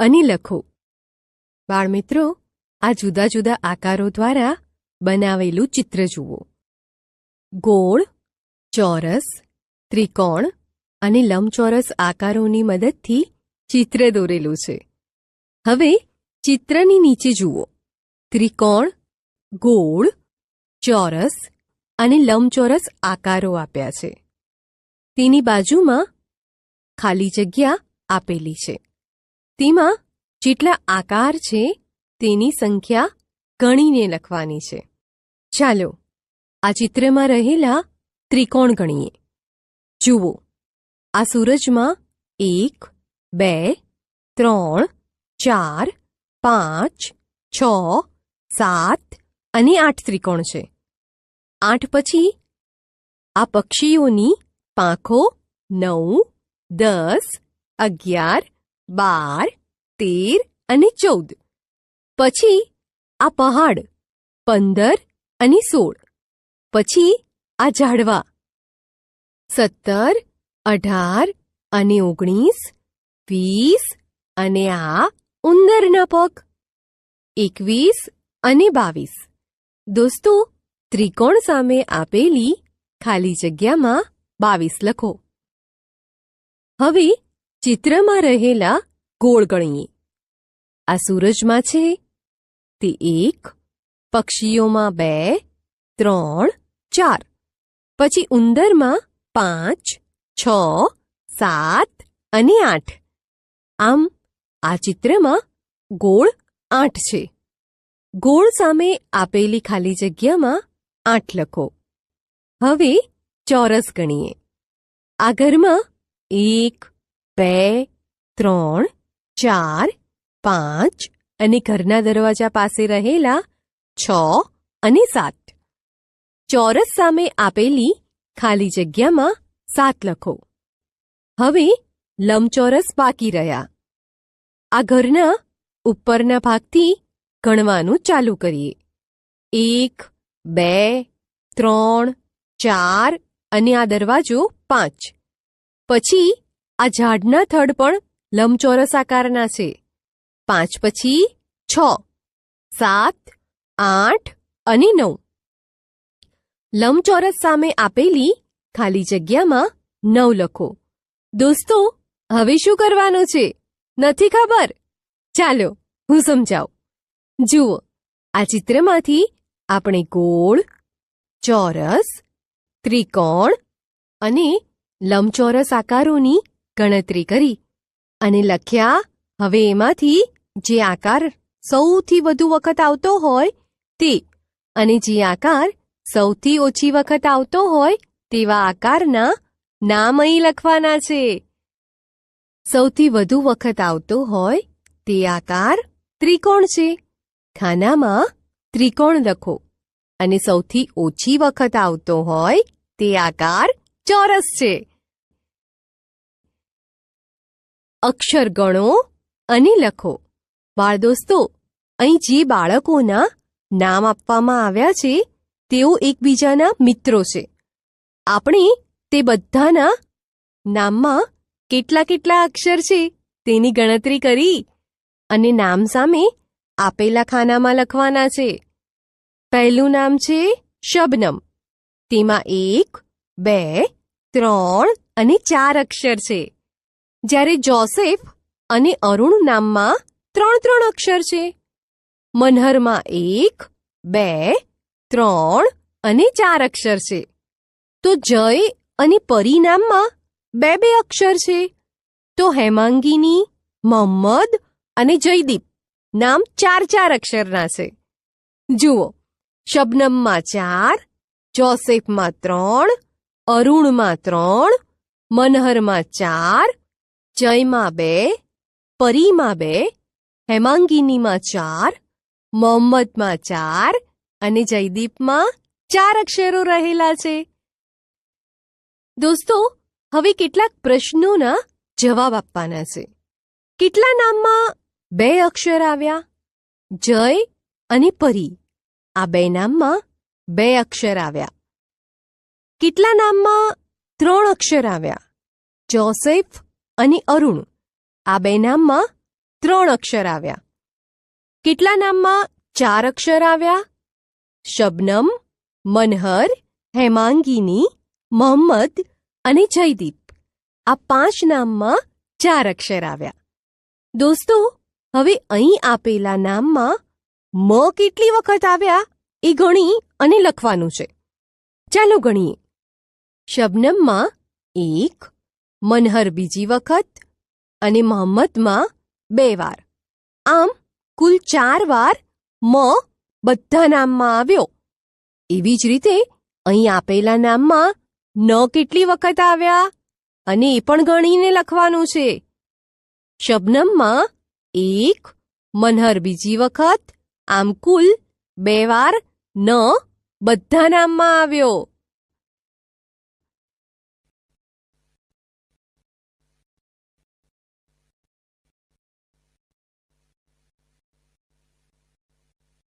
અને લખો. બાળમિત્રો, આ જુદા જુદા આકારો દ્વારા બનાવેલું ચિત્ર જુઓ. ગોળ, ચોરસ, ત્રિકોણ અને લંબચોરસ આકારોની મદદથી ચિત્ર દોરેલું છે. હવે ચિત્રની નીચે જુઓ. ત્રિકોણ, ગોળ, ચોરસ અને લંબચોરસ આકારો આપ્યા છે. તેની બાજુમાં ખાલી જગ્યા આપેલી છે. તેમાં જેટલા આકાર છે તેની સંખ્યા ગણીને લખવાની છે. ચાલો આ ચિત્રમાં રહેલા ત્રિકોણ ગણીએ. જુઓ, આ સૂરજમાં 1, 2, 3, 4, 5, 6, 7 અને 8 ત્રિકોણ છે. 8 પછી આ પક્ષીઓની પાંખો 9, 10, 11, 12, 13 અને 14. પછી આ પહાડ 15 અને 16. પછી આ ઝાડવા 17, 18 અને 19, 20 અને આ ઉંદરના પગ 21 અને 22. દોસ્તો, ત્રિકોણ સામે આપેલી ખાલી જગ્યામાં 22 લખો. હવે ચિત્રમાં રહેલા ગોળ ગણીએ. આ સૂરજમાં છે તે 1, પક્ષીઓમાં 2, 3, 4. પછી ઉંદરમાં 5, 6, 7 અને 8. આમ આ ચિત્રમાં ગોળ 8 છે. ગોળ સામે આપેલી ખાલી જગ્યામાં 8 લખો. હવે ચોરસ ગણીએ. આ ઘરમાં 1, 2, 3, 4, 5 અને ઘરના દરવાજા પાસે રહેલા 6 અને 7. ચોરસ સામે આપેલી ખાલી જગ્યામાં 7 લખો. હવે લંબચોરસ બાકી રહ્યા. આ ઘરના ઉપરના ભાગથી ગણવાનું ચાલુ કરીએ. 1, 2, 3, 4 અને આ દરવાજો 5. પછી આ ઝાડના થડ પણ લંબચોરસ આકારના છે. 5 પછી 6, 7, 8 અને 9. લંબચોરસ સામે આપેલી ખાલી જગ્યામાં 9 લખો. દોસ્તો, હવે શું કરવાનું છે? નથી ખબર? ચાલો હું સમજાવું. જુઓ, આ ચિત્રમાંથી આપણે ગોળ, ચોરસ, ત્રિકોણ અને લંબચોરસ આકારોની ગણતરી કરી અને લખ્યા. હવે એમાંથી જે આકાર સૌથી વધુ વખત આવતો હોય તે અને જે આકાર સૌથી ઓછી વખત આવતો હોય તેવા આકારના નામ અહીં લખવાના છે. સૌથી વધુ વખત આવતો હોય તે આકાર ત્રિકોણ છે. ખાનામાં ત્રિકોણ લખો. અને સૌથી ઓછી વખત આવતો હોય તે આકાર ચોરસ છે. અક્ષર ગણો અને લખો. બાળદોસ્તો, અહીં જે બાળકોના નામ આપવામાં આવ્યા છે તેઓ એકબીજાના મિત્રો છે. આપણે તે બધાના નામમાં કેટલા કેટલા અક્ષર છે તેની ગણતરી કરી અને નામ સામે આપેલા ખાનામાં લખવાના છે. પહેલું નામ છે શબનમ. તેમાં 1, 2, 3 અને 4 અક્ષર છે. જ્યારે જોસેફ અને અરુણ નામમાં 3 અક્ષર છે. મનહરમાં 1, 2, 3 અને 4 અક્ષર છે. તો જય અને પરી નામમાં 2 અક્ષર છે. તો હેમાંગીની, મોહમ્મદ અને જયદીપ નામ 4 અક્ષરના છે. જુઓ, શબનમમાં 4, જોસેફમાં 3, અરુણમાં 3, મનહરમાં 4, જયમાં 2, પરીમાં 2, હેમાંગીનીમાં 4, મોહમ્મદમાં 4 અને જયદીપમાં 4 અક્ષરો રહેલા છે. દોસ્તો, હવે કેટલાક પ્રશ્નોના જવાબ આપવાના છે. કેટલા નામમાં 2 અક્ષર આવ્યા? જય અને પરી, આ 2 નામમાં 2 અક્ષર આવ્યા. કેટલા નામમાં 3 અક્ષર આવ્યા? જોસેફ અને અરુણ, આ 2 નામમાં 3 અક્ષર આવ્યા. કેટલા નામમાં 4 અક્ષર આવ્યા? શબનમ, મનહર, હેમાંગિની, મોહમ્મદ અને જયદીપ. આ 5 નામમાં 4 અક્ષર આવ્યા. દોસ્તો, હવે અહીં આપેલા નામમાં મ કેટલી વખત આવ્યા એ ગણી અને લખવાનું છે. ચાલો ગણીએ. શબનમમાં 1, મનહર બીજી વખત અને મોહમ્મદમાં 2 વાર. આમ કુલ 4 વાર મ બધા નામમાં આવ્યો. એવી જ રીતે અહીં આપેલા નામમાં ન કેટલી વખત આવ્યા અને એ પણ ગણીને લખવાનું છે. શબનમમાં 1, મનહર બીજી વખત, આમ કુલ 2 વાર ન બધા નામમાં આવ્યો.